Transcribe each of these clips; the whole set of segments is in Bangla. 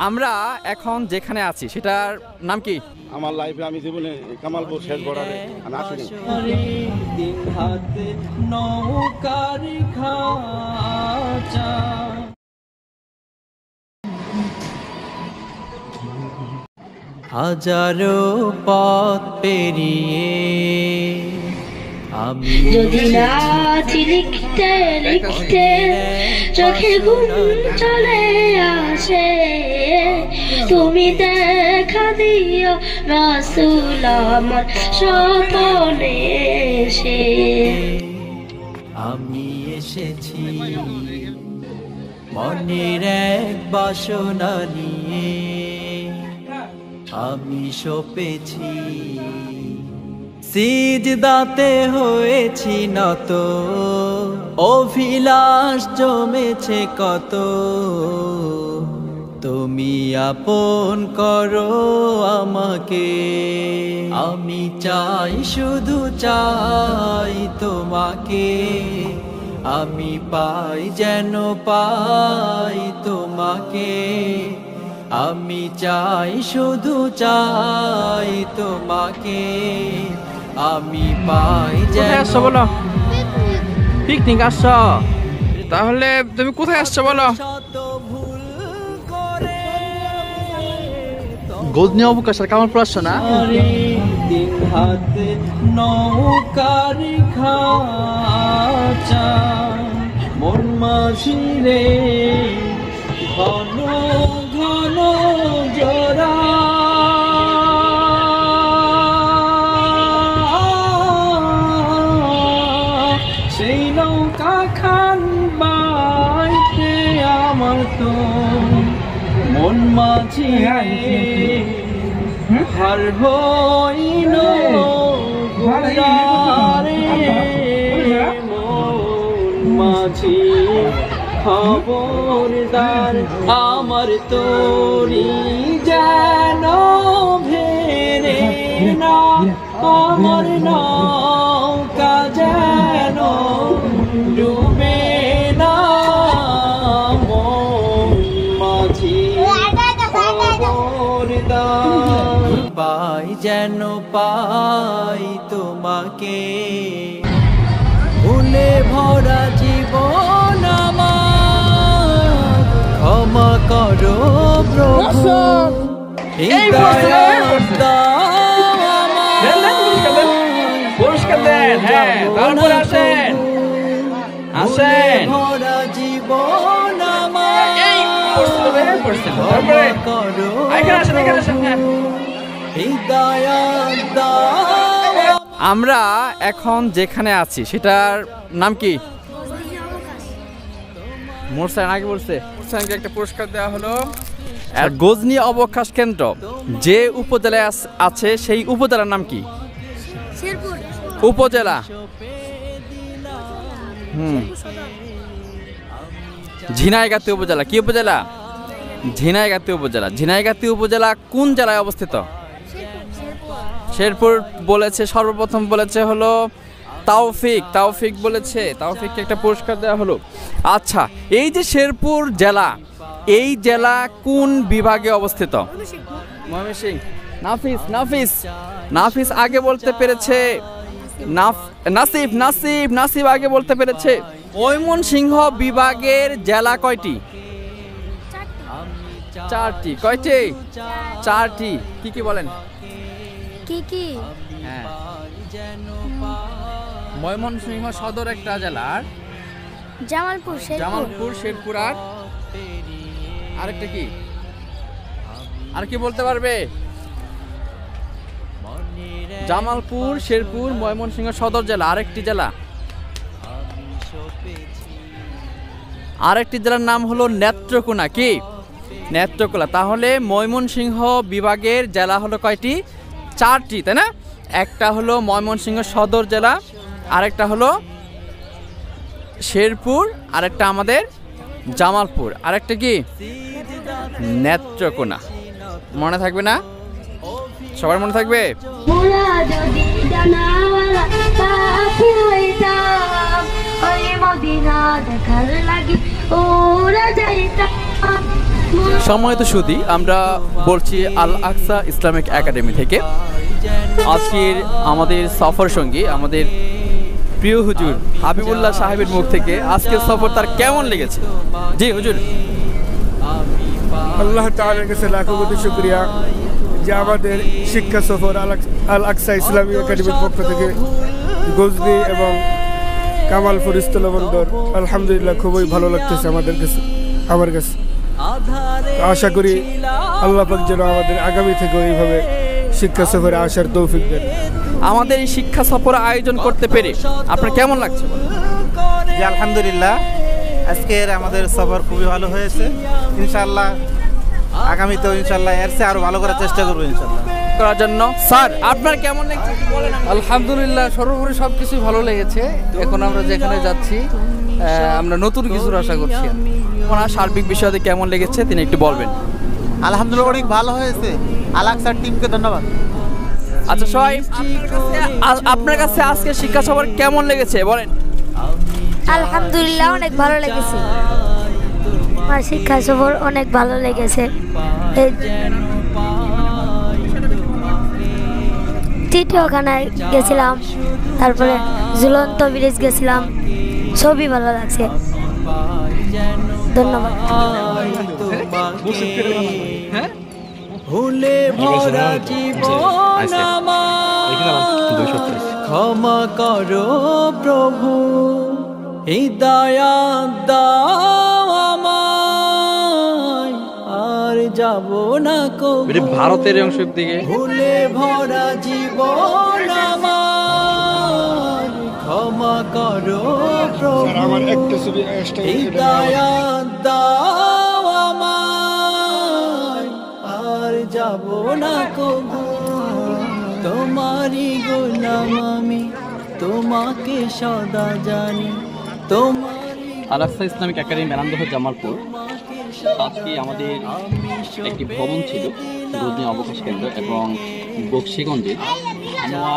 আমরা এখন যেখানে আছি সেটার নাম কি? আমার লাইফে আমি জীবনে কামালপুর শেষ বর্ডারে আমি আসিনি। দিন হাতে নৌকার খাঁচা হাজারো পথ পেরিয়ে আমি যদি নাচি লিখতে লিখতে চোখে ঘুম চলে আসে, তুমি দেখা দিও রাসূল আমার স্বপনে এসে। আমি এসেছি মনের এক বাসনা নিয়ে, আমি সপেছি সিজদাতে হয়েছি নত, অভিলাষ জমেছে কত, তুমি আপন করো আমাকে। আমি চাই শুধু চাই তোমাকে, আমি পাই যেন পাই তোমাকে। আমি চাই শুধু চাই তোমাকে, আমি পাই যেন। বলো পিকনিক আসছো, তাহলে তুমি কোথায় আসছো বলো? গজনি অবকাশের কামালপুর আসছো না? দিন হাতে নৌকার খাঁচা মন মাঝি রে ঘন ঘন জোড়া, সেই নৌকা খান বাইতে আমার তো মন মাঝি হার হইল ঘোড়ারে, মন মাঝি খবরদার আমার তোরি যেন ভেরে না, আমার নৌকা যেন ডুবে না, মন মাঝি খবরদার। পাই যেন পাই তোমাকে, ভুলে ভরা জীবন আমার ক্ষমা করো প্রভু। ভরা জীবন আমার করো আমরা এখন যেখানে আছি সেটার নাম কি? মোরসান আগে বলছে, মোরসানকে একটা পুরস্কার দেওয়া হলো। আর গজনি অবকাশ কেন্দ্র যে উপজেলায় আছে সেই উপজেলার নাম কি? উপজেলা ঝিনাইগাতি উপজেলা। কি উপজেলা? ঝিনাইগাতি উপজেলা। ঝিনাইগাতি উপজেলা কোন জেলায় অবস্থিত? শেরপুর বলেছে, সর্বপ্রথম বলেছে হলো তাওফিক। তাওফিক বলেছে, তাওফিককে একটা পুরস্কার দেওয়া হলো। আচ্ছা, এই যে শেরপুর জেলা, এই জেলা কোন বিভাগে অবস্থিত? ময়মনসিংহ। নাফিস নাফিস নাফিস আগে বলতে পেরেছে। নাসিব নাসিব নাসিব আগে বলতে পেরেছে। ময়মনসিংহ বিভাগের জেলা কয়টি? চারটি। কয়টি? চারটি। কি কি বলেন? কি কি? হ্যাঁ, ময়মনসিংহ সদর একটা জেলার, জামালপুর, জামালপুর, শেরপুর আর আরেকটা কি? আর কি বলতে পারবে? জামালপুর, শেরপুর, ময়মনসিংহ সদর জেলা, আরেকটি জেলা, আরেকটি জেলার নাম হলো নেত্রকোনা। কি? নেত্রকোনা। তাহলে ময়মনসিংহ বিভাগের জেলা হলো কয়টি? চারটি, তাই না? একটা হলো ময়মনসিংহ সদর জেলা, আরেকটা হলো শেরপুর, আরেকটা আমাদের জামালপুর, আরেকটা কি? নেত্রকোনা। মনে থাকবে না? সবার মনে থাকবে? সম্মানিত সুধী, আমরা বলছি আল আকসা ইসলামিক একাডেমি থেকে। আজকের আমাদের সফর সঙ্গী, আমাদের প্রিয় হুজুর হাবিবুল্লাহ সাহেবের মুখ থেকে আজকের সফর তার কেমন লেগেছে। জি হুজুর। আল্লাহ তাআলার কাছে লাখো কোটি শুকরিয়া যে আমাদের শিক্ষা সফর আল আকসা ইসলামী একাডেমির পক্ষ থেকে গজনি এবং কামালপুর স্থলবন্দর আলহামদুলিল্লাহ খুবই ভালো লাগতেছে আমার কাছে। আশা করি আল্লাহ পাক যেন আমাদের আগামী থেকে এইভাবে শিক্ষা সফরে আসার তৌফিক দেন। আমাদের এই শিক্ষা সফর আয়োজন করতে পেরে আপনার কেমন লাগছে? জি আলহামদুলিল্লাহ, আজকের আমাদের সফর খুবই ভালো হয়েছে। ইনশাআল্লাহ আগামীতেও ইনশাআল্লাহ এর চেয়ে আরো ভালো করার চেষ্টা করবো ইনশাআল্লাহ। করার জন্য স্যার আপনার কেমন লাগছে বলেন। আলহামদুলিল্লাহ, সর্বোপরি সবকিছুই ভালো লেগেছে। এখন আমরা যেখানে যাচ্ছি আমরা নতুন কিছুর আশা করছি। ওনার সার্বিক বিষয়তে কেমন লেগেছে তিনি একটু বলবেন। আলহামদুলিল্লাহ অনেক ভালো হয়েছে। আল আকসার টিমকে ধন্যবাদ। আচ্ছা সবাই, আপনার কাছে আজকে শিক্ষা সফর কেমন লেগেছে বলেন। আলহামদুলিল্লাহ অনেক ভালো লেগেছে, আমার শিক্ষা সফর অনেক ভালো লেগেছে। চিড়িয়াখানায় গেছিলাম, তারপরে ঝুলন্ত ব্রিজ গেছিলাম, সবই ভালো লাগছে। ধন্যবাদ। ভুলে ভরা জীবন আমার ক্ষমা করো প্রভু, হৃদয়াত দাও আমায়, আর যাব না কবু। ভারতের অংশ দিকে ভুলে ভরা জীবন আমার ক্ষমা করো প্রভু, হৃদয়াত দাও আমায়, আর যাব না কবু। তোমারই গোলাম আমি, তোমাকে সদা জানি। আল আকসা ইসলামিক একাডেমি মেরান্দহ জামালপুর। আজকে আমাদের একটি ভবন ছিল গজনি অবকাশ কেন্দ্র এবং বক্সিগঞ্জে ধানোয়া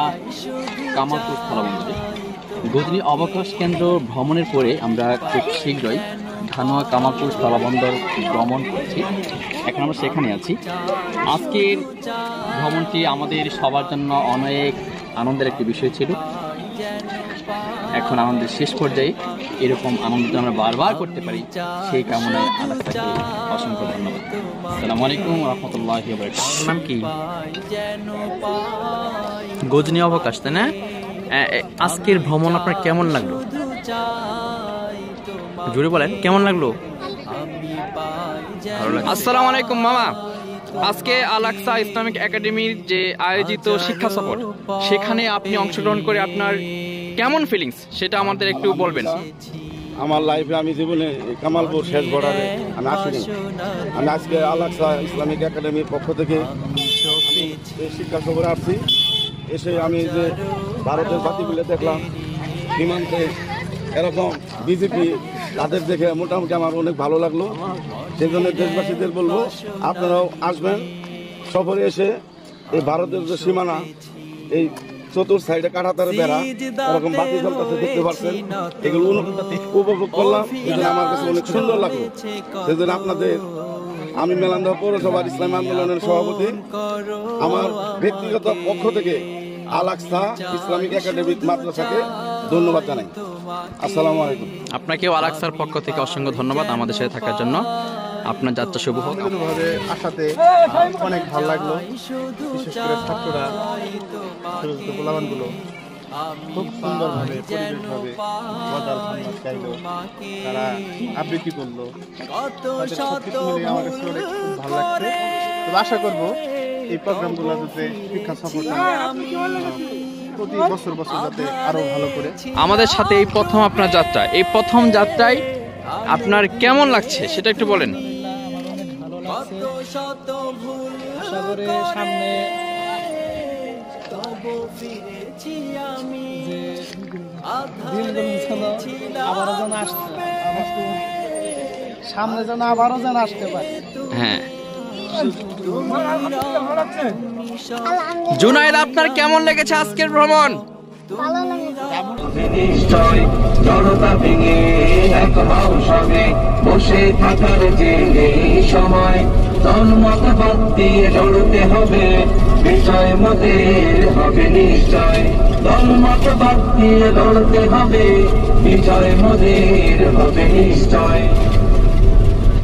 কামালপুর স্থলবন্দরে। গজনি অবকাশ কেন্দ্র ভ্রমণের পরে আমরা খুব শীঘ্রই ধানোয়া কামালপুর স্থলবন্দর ভ্রমণ করছি। এখন আমরা সেখানে আছি। আজকের ভ্রমণটি আমাদের সবার জন্য অনেক আনন্দের একটি বিষয় ছিল। এখন আনন্দের শেষ পর্যায়ে এরকম আনন্দ আমরা বারবার করতে পারি, সেই কামনায় আল্লাহ তাকে অসংখ্য ধন্যবাদ। আসসালামু আলাইকুম ওয়া রাহমাতুল্লাহি ওয়া বারাকাতুহু। নাম কি? গজনি অবকাশ, তাই না? আজকের ভ্রমণ আপনার কেমন লাগলো? জোরে বলেন, কেমন লাগলো? আসসালামু আলাইকুম মামা। আজকে আল আকসা ইসলামিক একাডেমির যে আয়োজিত শিক্ষা সফর, সেখানে আপনি অংশগ্রহণ করে আপনার কেমন ফিলিংস সেটা আমাদের একটু বলবেন। আমার লাইফে আমি জীবনে কামালপুর শেষ বর্ডারে আমি আসিনি। আমি আজকে আল আকসা ইসলামিক একাডেমির পক্ষ থেকে এই শিক্ষা সফরে আসছি। এসে আমি যে ভারতের বাতিগুলো দেখলাম, সীমান্তে এরকম বিজেপি, তাদের দেখে মোটামুটি আমার অনেক ভালো লাগলো। সেই জন্য দেশবাসীদের বলবো আপনারাও আসবেন সফরে। এসে এই ভারতের যে সীমানা, এই চতুর সাইডে কাঁটাতারের বেড়া, এরকম বাতি জ্বলতেছে দেখতে পাচ্ছেন, এগুলো উপভোগ করলাম। এই জন্য আমার কাছে অনেক সুন্দর লাগলো। সেই জন্য আপনাদের, আমি মেলান্দহ পৌরসভার ইসলামী আন্দোলনের সভাপতি, আমার ব্যক্তিগত পক্ষ থেকে আল আকসা ইসলামিক একাডেমিক মাদ্রাসাকে ধন্যবাদ জানাই। আসসালামু আলাইকুম। আপনাকেও আল আকসার পক্ষ থেকে অসংখ্য ধন্যবাদ আমাদের সাথে থাকার জন্য। আপনার যাত্রা শুভ হোক। আসাতে অনেক ভালো লাগলো, বিশেষ করে ছাত্ররা, ছোট ছোট পোলাবানগুলো খুব সুন্দরভাবে পরিবেশভাবে মজার ভান্ডার চাইলো, তারা আবৃত্তি করলো। তাদের সবকিছু মিলিয়ে আমার কাছে অনেক খুব ভালো লাগছে। তো আশা করবো এই প্রোগ্রামগুলো যাতে শিক্ষা সফরটা প্রতি বছর যাতে আরো ভালো করে। আমাদের সাথে এই প্রথম আপনার যাত্রা, এই প্রথম যাত্রায় আপনার কেমন লাগছে সেটা একটু বলেন। সামনে যেন আবারও যেন আসতে পারে। হ্যাঁ, জুনায়েদ আপনার কেমন লেগেছে আজকের ভ্রমণ? জনতা ভেঙে এক হও সবে বসে থাকার যে সময় দলমত বাদ দিয়ে লড়তে হবে, বিজয় মোদের হবে নিশ্চয়। দলমত বাদ দিয়ে লড়তে হবে, বিজয় মোদের হবে নিশ্চয়।